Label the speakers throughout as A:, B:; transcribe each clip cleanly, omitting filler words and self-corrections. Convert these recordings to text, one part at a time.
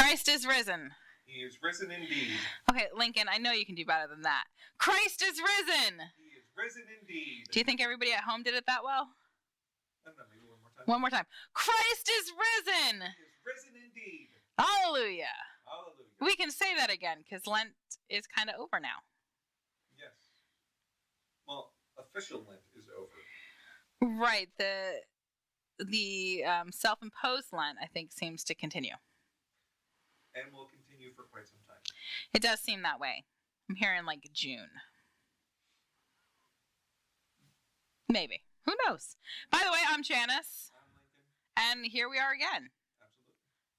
A: Christ is risen.
B: He is risen indeed.
A: Okay, Lincoln, I know you can do better than that. Christ is risen.
B: He is risen indeed.
A: Do you think everybody at home did it that well?
B: I don't know, maybe one more time.
A: One more time. Christ is risen.
B: He is risen indeed.
A: Hallelujah.
B: Hallelujah.
A: We can say that again because Lent is kind of over now.
B: Yes. Well, official Lent is over.
A: Right. The self-imposed Lent, I think, seems to continue.
B: And will continue for quite some time.
A: It does seem that way. I'm hearing like June. Maybe. Who knows? By the way, I'm Janice.
B: I'm Lincoln.
A: And here we are again.
B: Absolutely.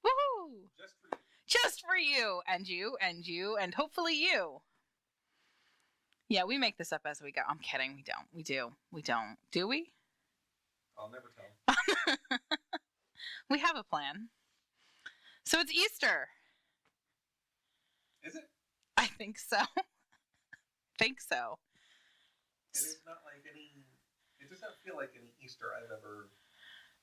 A: Woohoo!
B: Just for you.
A: Just for you. And you, and you, and hopefully you. Yeah, we make this up as we go. I'm kidding. We don't. We do. We don't. Do we?
B: I'll never tell.
A: We have a plan. So it's Easter.
B: Is it?
A: I think so. Think so.
B: It is not like any... It does not feel like any Easter I've ever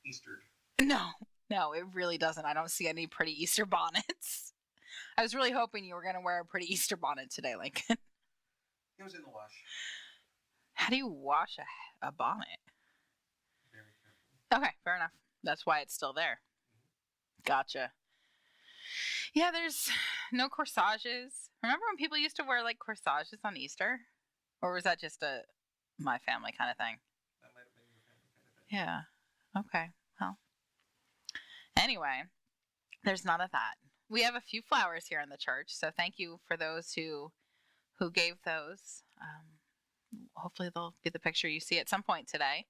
B: Eastered.
A: No, it really doesn't. I don't see any pretty Easter bonnets. I was really hoping you were going to wear a pretty Easter bonnet today, Lincoln.
B: It was in the wash.
A: How do you wash a bonnet?
B: Very carefully.
A: Okay, fair enough. That's why it's still there. Gotcha. Yeah, there's no corsages. Remember when people used to wear like corsages on Easter? Or was that just a my family kind of thing?
B: That might have been your family kind of thing.
A: Yeah. Okay. Well. Anyway, there's none of that. We have a few flowers here in the church, so thank you for those who gave those. Hopefully they'll be the picture you see at some point today.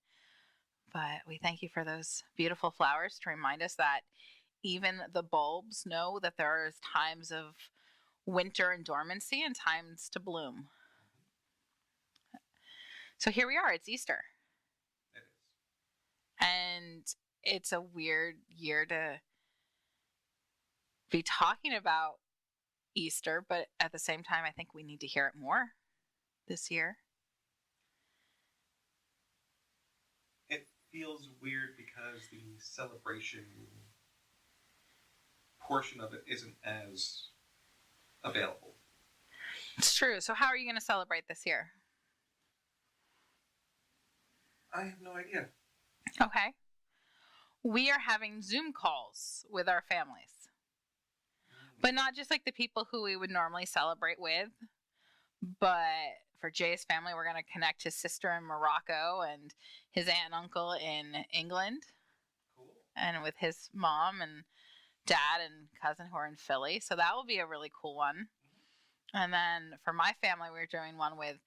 A: But we thank you for those beautiful flowers to remind us that even the bulbs know that there are times of winter and dormancy and times to bloom. So here we are. It's Easter.
B: It is.
A: And it's a weird year to be talking about Easter, but at the same time, I think we need to hear it more this year.
B: It feels weird because the celebration portion of it isn't as available.
A: It's true. So how are you going to celebrate this year?
B: I have no idea.
A: Okay. We are having Zoom calls with our families. But not just like the people who we would normally celebrate with. But for Jay's family, we're going to connect his sister in Morocco and his aunt and uncle in England.
B: Cool.
A: And with his mom and dad and cousin who are in Philly. So that will be a really cool one. And then for my family, we're doing one with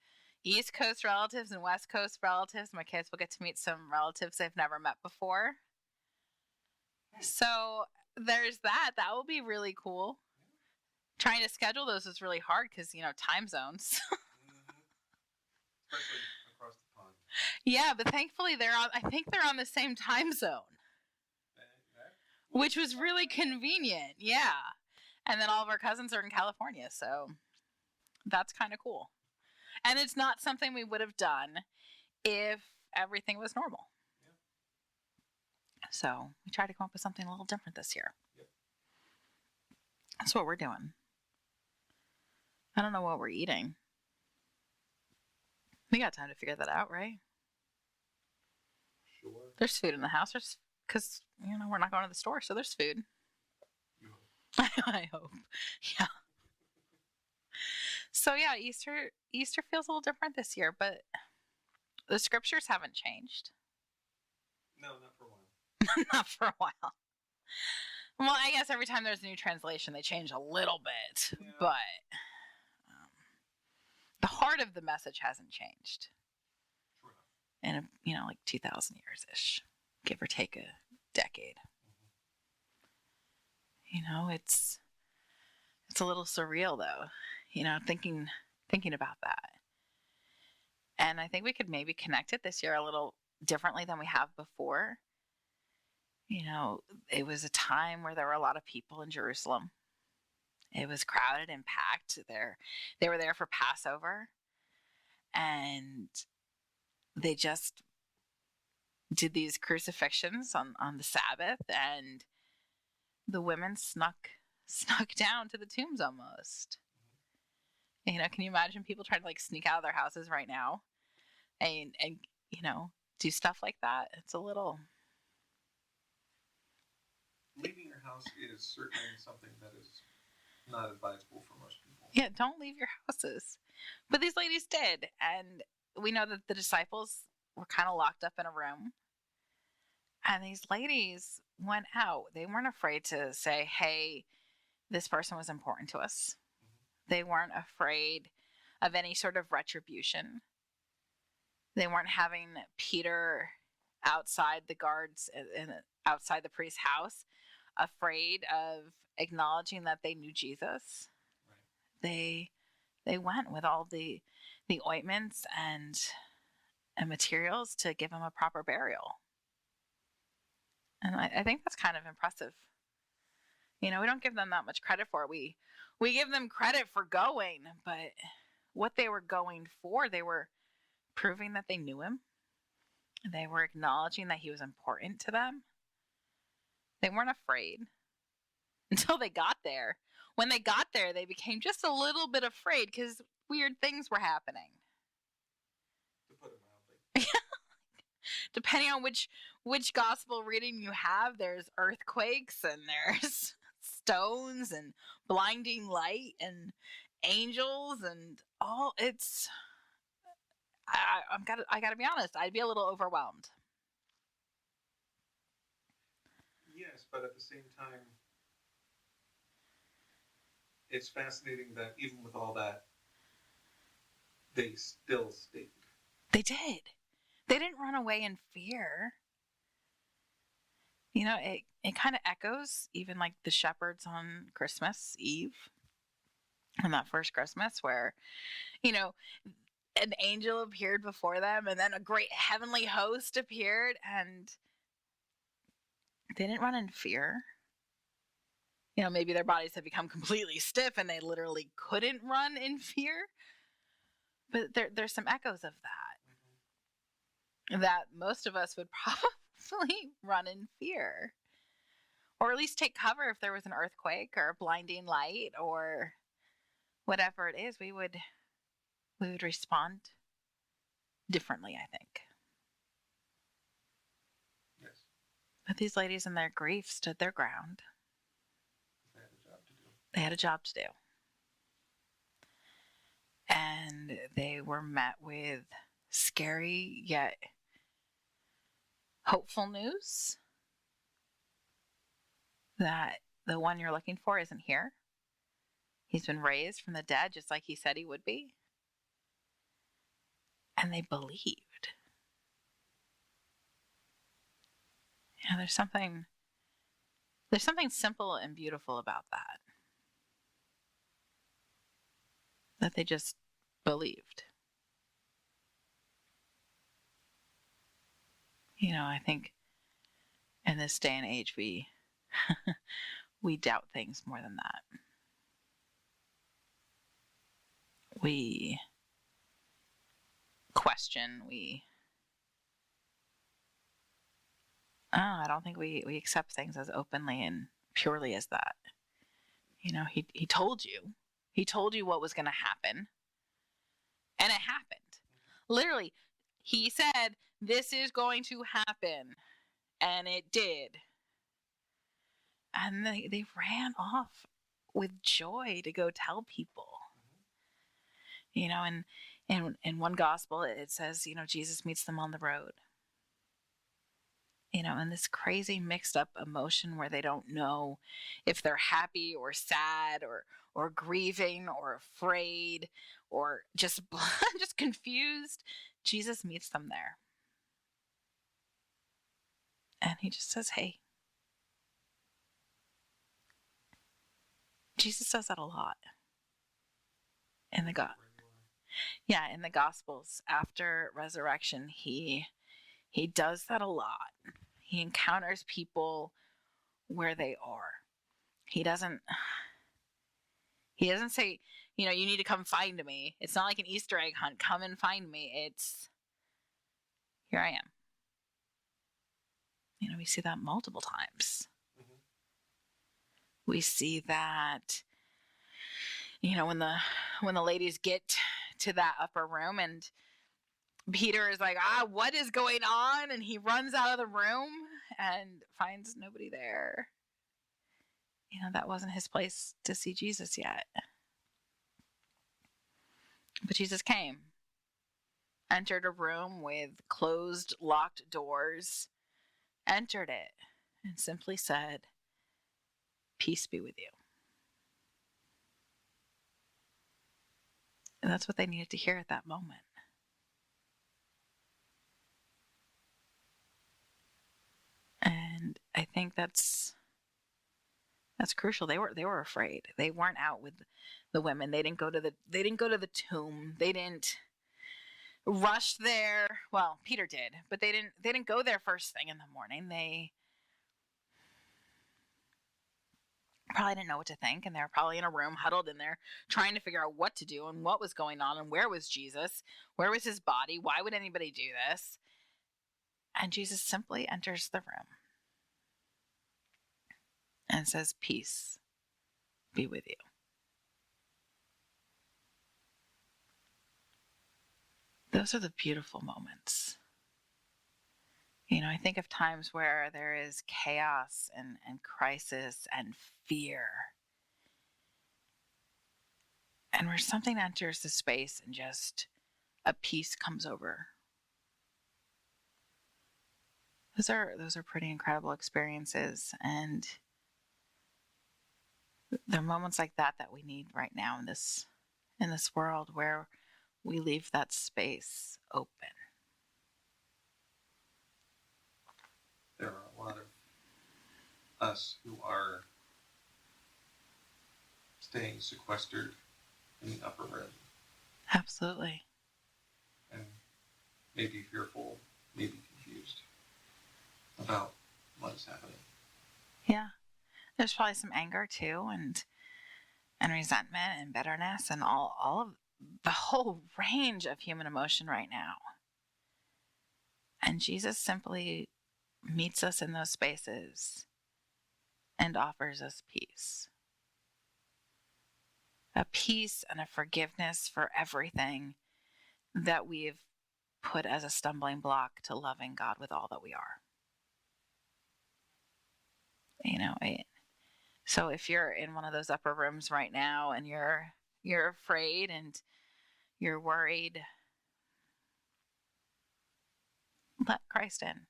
A: East Coast relatives and West Coast relatives. My kids will get to meet some relatives they've never met before. So there's that. That will be really cool. Trying to schedule those is really hard because, time zones.
B: Especially across the pond.
A: Yeah, but thankfully I think they're on the same time zone. Which was really convenient. Yeah. And then all of our cousins are in California, so that's kind of cool. And it's not something we would have done if everything was normal. Yeah. So we tried to come up with something a little different this year.
B: Yep.
A: That's what we're doing. I don't know what we're eating. We got time to figure that out, right?
B: Sure.
A: There's food in the house. Because, we're not going to the store, so there's food.
B: You hope.
A: I hope. Yeah. So, yeah, Easter feels a little different this year, but the scriptures haven't changed.
B: No, not for a while.
A: Not for a while. Well, I guess every time there's a new translation, they change a little bit. Yeah. But the heart of the message hasn't changed.
B: True enough.
A: In, like 2,000 years-ish. Give or take a decade. It's a little surreal though, thinking about that. And I think we could maybe connect it this year a little differently than we have before. It was a time where there were a lot of people in Jerusalem. It was crowded and packed. They were there for Passover. And they just did these crucifixions on the Sabbath, and the women snuck snuck down to the tombs almost. You know, can you imagine people trying to like sneak out of their houses right now and you know, do stuff like that? It's a little.
B: Leaving your house is certainly something that is not advisable for most people.
A: Yeah, don't leave your houses. But these ladies did, and we know that the disciples were kind of locked up in a room. And these ladies went out. They weren't afraid to say, hey, this person was important to us. They weren't afraid of any sort of retribution. They weren't having Peter outside the guards and outside the priest's house, afraid of acknowledging that they knew Jesus. Right. They went with all the ointments and materials to give him a proper burial. And I think that's kind of impressive. You know, we don't give them that much credit for it. We give them credit for going, but what they were going for, they were proving that they knew him. They were acknowledging that he was important to them. They weren't afraid until they got there. When they got there, they became just a little bit afraid because weird things were happening.
B: To put it mildly.
A: Depending on which gospel reading you have, there's earthquakes and there's stones and blinding light and angels and all. It's I gotta be honest, I'd be a little overwhelmed.
B: Yes, but at the same time, it's fascinating that even with all that, they still stayed.
A: They did. They didn't run away in fear. You know, it kind of echoes even like the shepherds on Christmas Eve, on that first Christmas, where, you know, an angel appeared before them and then a great heavenly host appeared and they didn't run in fear. You know, maybe their bodies had become completely stiff and they literally couldn't run in fear. But there's some echoes of that. Mm-hmm. That most of us would probably run in fear. Or at least take cover if there was an earthquake or a blinding light or whatever it is. We would respond differently, I think.
B: Yes.
A: But these ladies in their grief stood their ground.
B: They had a job to do.
A: They had a job to do. And they were met with scary yet hopeful news that the one you're looking for isn't here. He's been raised from the dead just like he said he would be. And they believed. Yeah, there's something simple and beautiful about that. That they just believed. You know, I think in this day and age we we doubt things more than that. We question, I don't think we accept things as openly and purely as that. You know, he told you. He told you what was going to happen. And it happened. Literally, he said, this is going to happen. And it did. And they ran off with joy to go tell people. You know, and in one gospel, it says, you know, Jesus meets them on the road. You know, and this crazy mixed up emotion where they don't know if they're happy or sad or grieving or afraid or just confused. Jesus meets them there. And he just says, hey. Jesus does that a lot. In the in the Gospels, after resurrection, he does that a lot. He encounters people where they are. He doesn't say, you know, you need to come find me. It's not like an Easter egg hunt. Come and find me. It's, here I am. You know, we see that multiple times. Mm-hmm. We see that, when the ladies get to that upper room and Peter is like, what is going on? And he runs out of the room and finds nobody there. That wasn't his place to see Jesus yet. But Jesus came, entered a room with closed, locked doors, entered it, and simply said, "Peace be with you." And that's what they needed to hear at that moment. And I think that's crucial. They were afraid. They weren't out with the women. They didn't go to the tomb. They didn't rush there. Well, Peter did, but they didn't go there first thing in the morning. They probably didn't know what to think, and they were probably in a room huddled in there trying to figure out what to do and what was going on and where was Jesus, where was his body, why would anybody do this? And Jesus simply enters the room and says, "Peace be with you." Those are the beautiful moments. I think of times where there is chaos and crisis and fear, and where something enters the space and just a peace comes over. Those are pretty incredible experiences, and there are moments like that we need right now in this world, where we leave that space open.
B: There are a lot of us who are staying sequestered in the upper room.
A: Absolutely.
B: And maybe fearful, maybe confused about what is happening.
A: Yeah. There's probably some anger too, and resentment and bitterness and all of the whole range of human emotion right now. And Jesus simply meets us in those spaces and offers us peace. A peace and a forgiveness for everything that we've put as a stumbling block to loving God with all that we are. So if you're in one of those upper rooms right now and you're afraid and you're worried, let Christ in.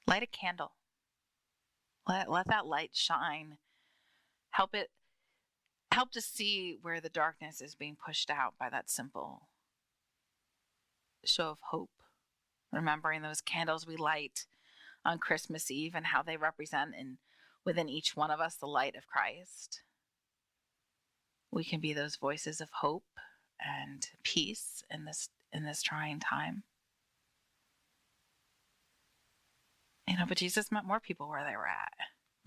A: Light a candle. Let that light shine. Help to see where the darkness is being pushed out by that simple show of hope. Remembering those candles we light on Christmas Eve and how they represent within each one of us the light of Christ. We can be those voices of hope and peace in this trying time. But Jesus met more people where they were at.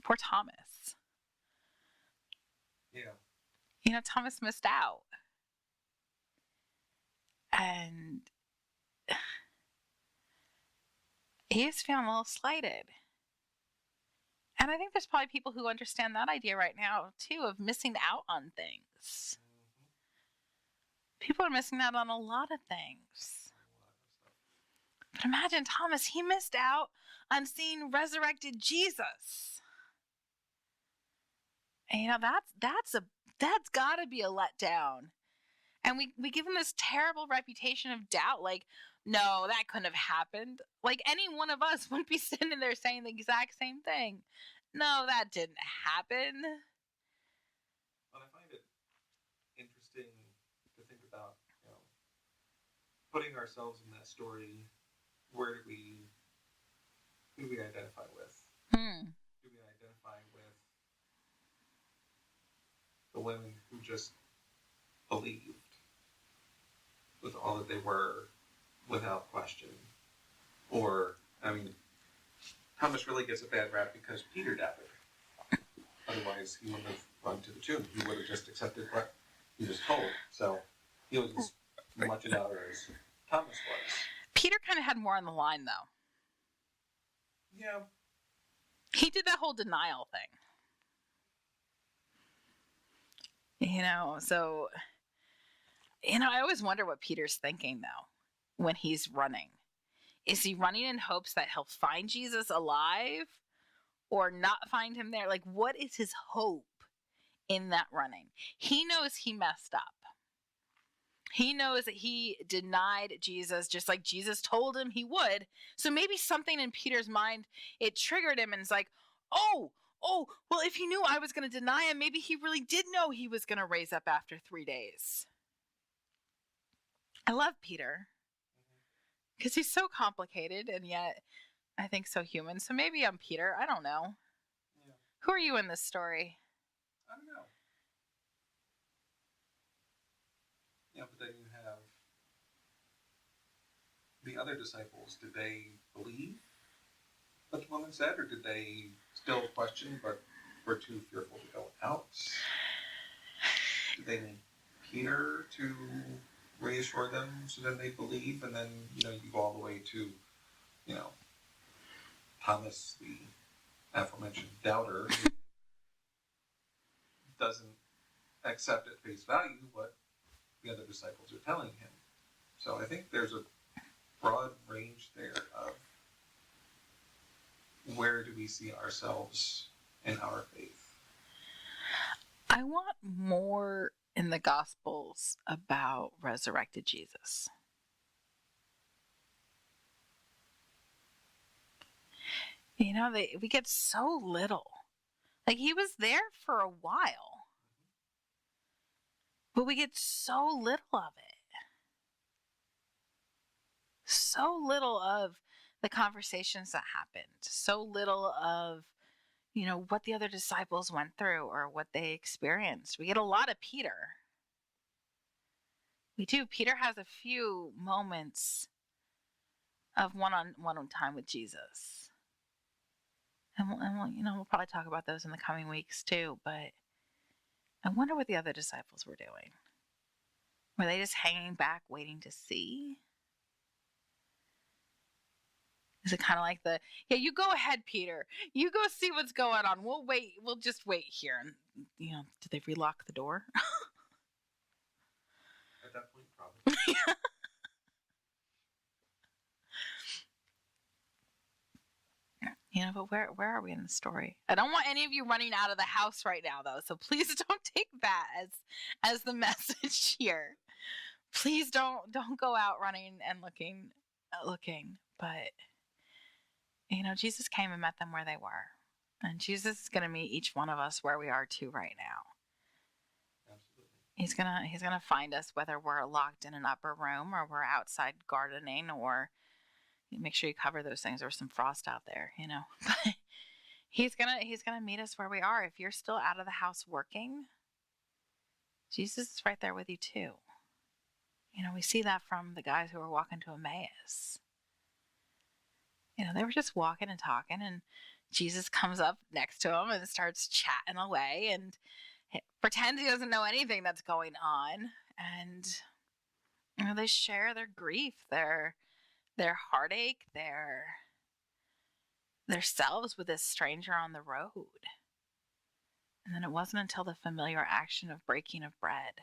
A: Poor Thomas.
B: Yeah.
A: Thomas missed out. And he is feeling a little slighted. And I think there's probably people who understand that idea right now, too, of missing out on things. People are missing out on a lot of things. But imagine Thomas, he missed out on seeing resurrected Jesus. And that's got to be a letdown. And we give him this terrible reputation of doubt, like, no, that couldn't have happened. Like, any one of us wouldn't be sitting there saying the exact same thing. No, that didn't happen.
B: But I find it interesting to think about, putting ourselves in that story. Who do we identify with? Do we identify with the women who just believed with all that they were without question? Or, Thomas really gets a bad rap because Peter doubted. Otherwise, he wouldn't have run to the tomb. He would have just accepted what he was told. So, he was as much a doubter as Thomas was.
A: Peter kind of had more on the line, though.
B: Yeah.
A: He did that whole denial thing. So, I always wonder what Peter's thinking, though, when he's running. Is he running in hopes that he'll find Jesus alive or not find him there? Like, what is his hope in that running? He knows he messed up. He knows that he denied Jesus just like Jesus told him he would. So maybe something in Peter's mind, it triggered him and it's like, oh, well, if he knew I was going to deny him, maybe he really did know he was going to raise up after 3 days. I love Peter because he's so complicated and yet I think so human. So maybe I'm Peter. I don't know.
B: Yeah.
A: Who are you in this story?
B: I don't know. Yeah, but then you have the other disciples. Did they believe what the woman said, or did they still question but were too fearful to go out? Did they need Peter to reassure them so then they believe? And then, you go all the way to, Thomas, the aforementioned doubter, who doesn't accept at face value what the other disciples are telling him. So I think there's a broad range there of where do we see ourselves in our faith.
A: I want more in the Gospels about resurrected Jesus. We get so little. Like, he was there for a while, but we get so little of it. So little of the conversations that happened. So little of, what the other disciples went through or what they experienced. We get a lot of Peter. We do. Peter has a few moments of one-on-one time with Jesus. And we'll probably talk about those in the coming weeks too, but I wonder what the other disciples were doing. Were they just hanging back waiting to see? Is it kind of like you go ahead, Peter. You go see what's going on. We'll wait. We'll just wait here. And, did they relock the door?
B: At that point, probably.
A: But where are we in the story? I don't want any of you running out of the house right now, though. So please don't take that as the message here. Please don't go out running and looking. But Jesus came and met them where they were, and Jesus is going to meet each one of us where we are too right now.
B: Absolutely.
A: He's gonna find us whether we're locked in an upper room or we're outside gardening, or make sure you cover those things. There's some frost out there, But he's gonna meet us where we are. If you're still out of the house working, Jesus is right there with you too. We see that from the guys who were walking to Emmaus. They were just walking and talking, and Jesus comes up next to them and starts chatting away and pretends he doesn't know anything that's going on. And they share their grief, their heartache, their selves with this stranger on the road. And then it wasn't until the familiar action of breaking of bread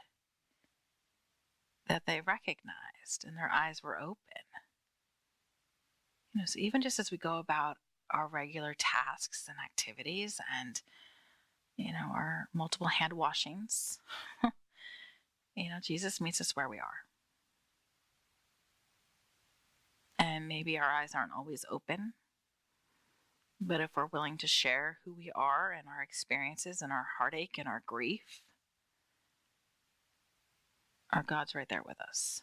A: that they recognized and their eyes were open. So even just as we go about our regular tasks and activities and, our multiple hand washings, Jesus meets us where we are. And maybe our eyes aren't always open, but if we're willing to share who we are and our experiences and our heartache and our grief, our God's right there with us.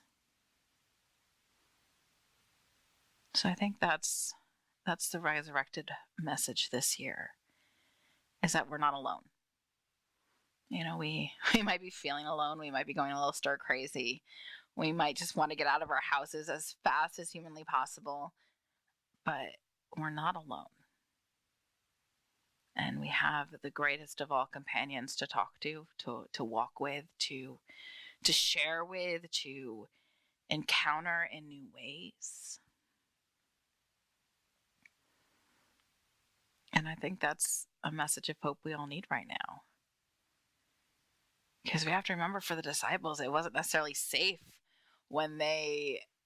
A: So I think that's the resurrected message this year, is that we're not alone. We might be feeling alone. We might be going a little stir crazy. We might just want to get out of our houses as fast as humanly possible, but we're not alone. And we have the greatest of all companions to talk to walk with, to share with, to encounter in new ways. And I think that's a message of hope we all need right now. Because we have to remember, for the disciples, it wasn't necessarily safe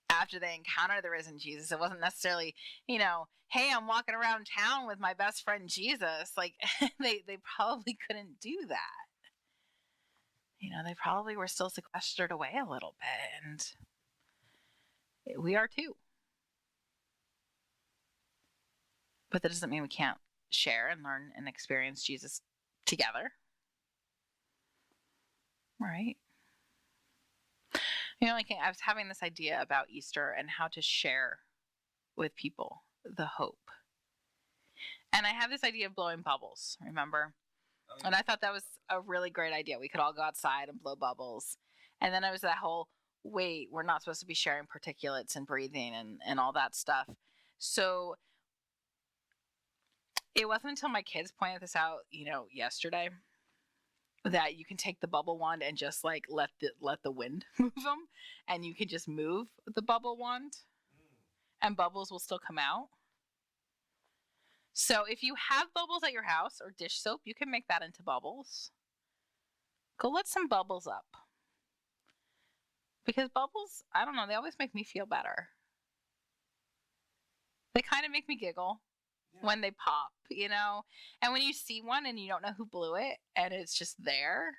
A: after they encountered the risen Jesus. It wasn't necessarily, hey, I'm walking around town with my best friend Jesus. Like, they probably couldn't do that. They probably were still sequestered away a little bit, and we are too. But that doesn't mean we can't share and learn and experience Jesus together. Right? I was having this idea about Easter and how to share with people the hope. And I have this idea of blowing bubbles, remember? Oh, yeah. And I thought that was a really great idea. We could all go outside and blow bubbles. And then it was that whole, wait, we're not supposed to be sharing particulates and breathing and all that stuff. So it wasn't until my kids pointed this out, yesterday, that you can take the bubble wand and just like let the wind move them, and you can just move the bubble wand and bubbles will still come out. So if you have bubbles at your house or dish soap, you can make that into bubbles. Go let some bubbles up. Because bubbles, I don't know, they always make me feel better. They kind of make me giggle. Yeah. When they pop, and when you see one and you don't know who blew it and it's just there,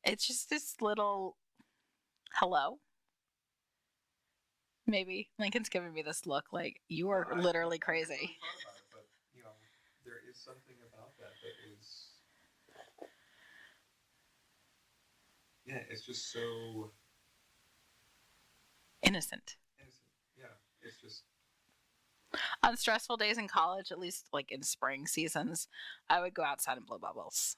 A: it's just this little hello. Maybe Lincoln's giving me this look like you are literally crazy.
B: I haven't thought about it, but there is something about that is, it's just so
A: innocent.
B: Yeah, it's just.
A: On stressful days in college, at least like in spring seasons, I would go outside and blow bubbles.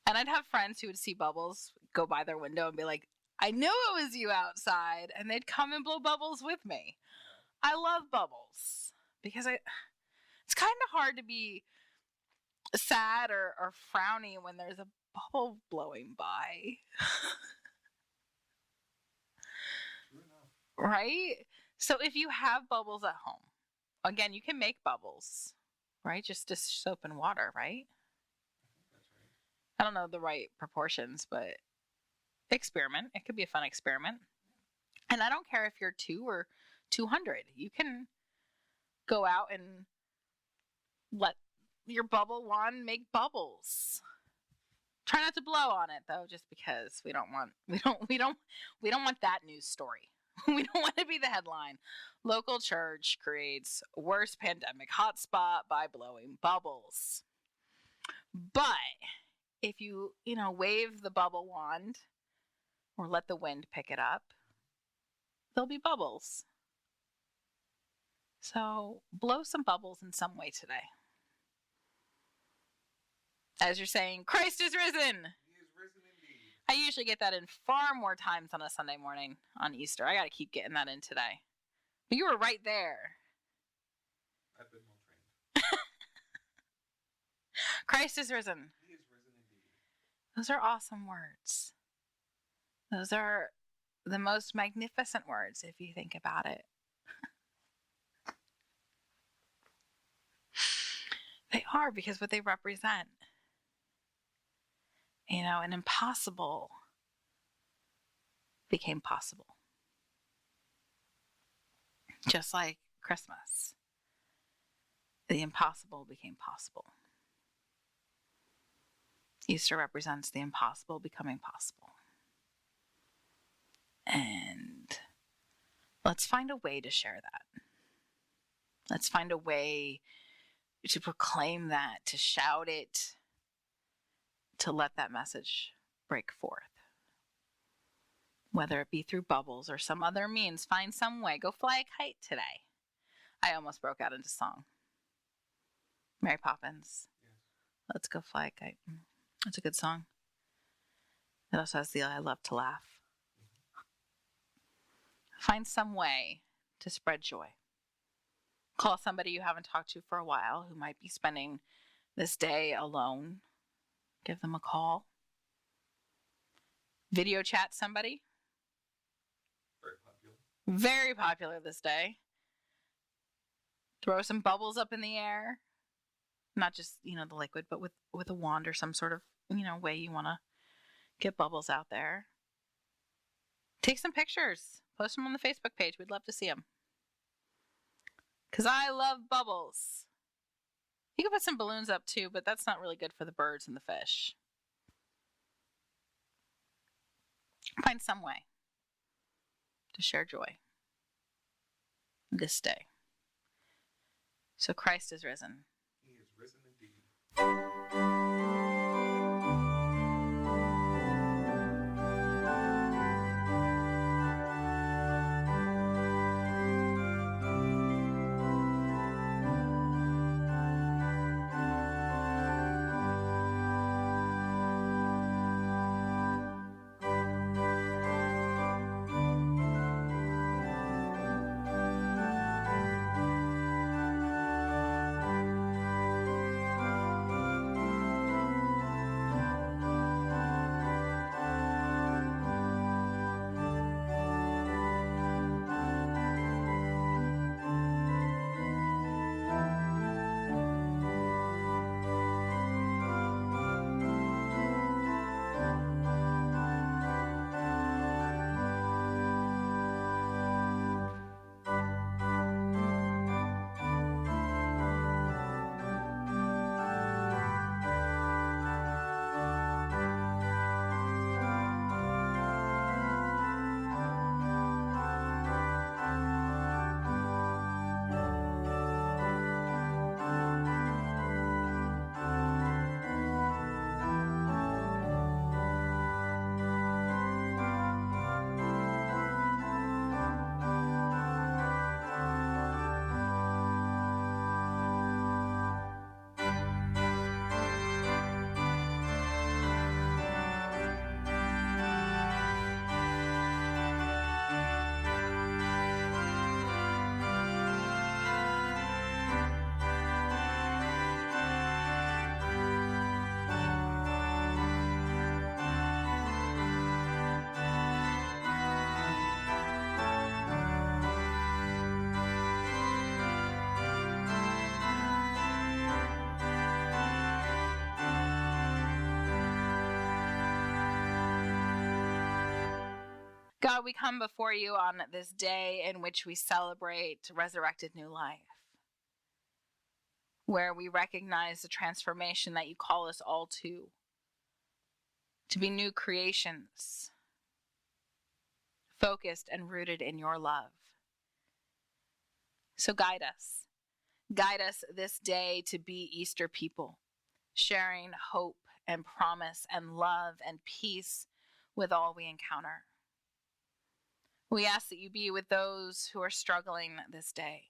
A: And I'd have friends who would see bubbles, go by their window and be like, I knew it was you outside. And they'd come and blow bubbles with me. I love bubbles because it's kind of hard to be sad or frowny when there's a bubble blowing by. Right? So if you have bubbles at home, again, you can make bubbles, right? Just dish soap and water, right?
B: That's right.
A: I don't know the right proportions, but experiment. It could be a fun experiment. And I don't care if you're 2 or 200. You can go out and let your bubble wand make bubbles. Try not to blow on it though, just because we don't want that news story. We don't want to be the headline. Local church creates worst pandemic hotspot by blowing bubbles. But if you, wave the bubble wand or let the wind pick it up, there'll be bubbles. So blow some bubbles in some way today. As you're saying, Christ is risen.
B: He is risen indeed.
A: I usually get that in far more times on a Sunday morning on Easter. I got to keep getting that in today. But you were right there.
B: I've been well trained.
A: Christ is risen.
B: He is risen indeed.
A: Those are awesome words. Those are the most magnificent words if you think about it. They are, because what they represent. An impossible became possible. Just like Christmas, the impossible became possible. Easter represents the impossible becoming possible. And let's find a way to share that. Let's find a way to proclaim that, to shout it, to let that message break forth. Whether it be through bubbles or some other means, find some way. Go fly a kite today. I almost broke out into song. Mary Poppins.
B: Yes.
A: Let's go fly a kite. That's a good song. It also has the I love to laugh. Find some way to spread joy. Call somebody you haven't talked to for a while who might be spending this day alone. Give them a call. Video chat somebody.
B: Very popular.
A: Very popular this day. Throw some bubbles up in the air. Not just, the liquid, but with a wand or some sort of, way you want to get bubbles out there. Take some pictures. Post them on the Facebook page. We'd love to see them. Because I love bubbles. You can put some balloons up too, but that's not really good for the birds and the fish. Find some way to share joy this day. So Christ is risen.
B: He is risen indeed.
A: God, we come before you on this day in which we celebrate resurrected new life, where we recognize the transformation that you call us all to be new creations, focused and rooted in your love. So guide us. Guide us this day to be Easter people, sharing hope and promise and love and peace with all we encounter. We ask that you be with those who are struggling this day,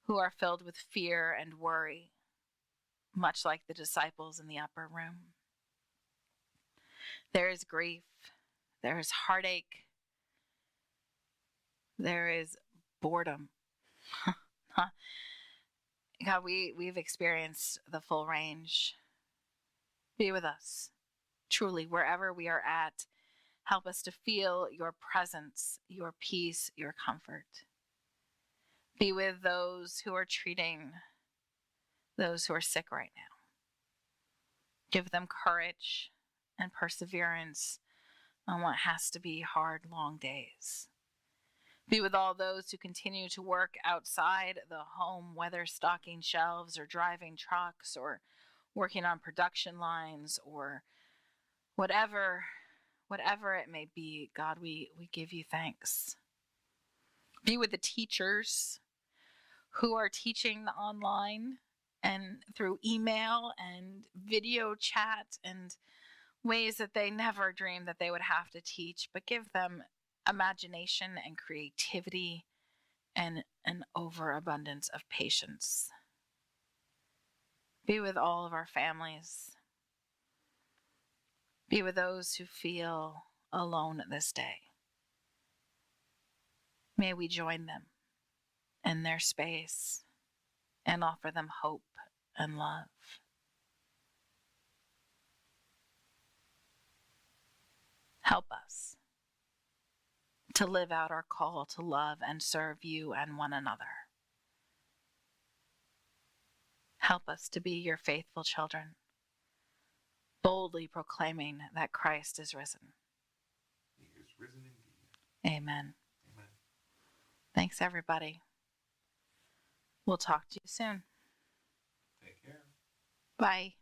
A: who are filled with fear and worry, much like the disciples in the upper room. There is grief, there is heartache, there is boredom. God, we've experienced the full range. Be with us, truly, wherever we are at. Help us to feel your presence, your peace, your comfort. Be with those who are treating those who are sick right now. Give them courage and perseverance on what has to be hard, long days. Be with all those who continue to work outside the home, whether stocking shelves or driving trucks or working on production lines or whatever it may be. God, we give you thanks. Be with the teachers who are teaching online and through email and video chat and ways that they never dreamed that they would have to teach, but give them imagination and creativity and an overabundance of patience. Be with all of our families. Be with those who feel alone this day. May we join them in their space and offer them hope and love. Help us to live out our call to love and serve you and one another. Help us to be your faithful children, boldly proclaiming that Christ is risen.
B: He is risen indeed.
A: Amen.
B: Amen.
A: Thanks, everybody. We'll talk to you soon.
B: Take care.
A: Bye.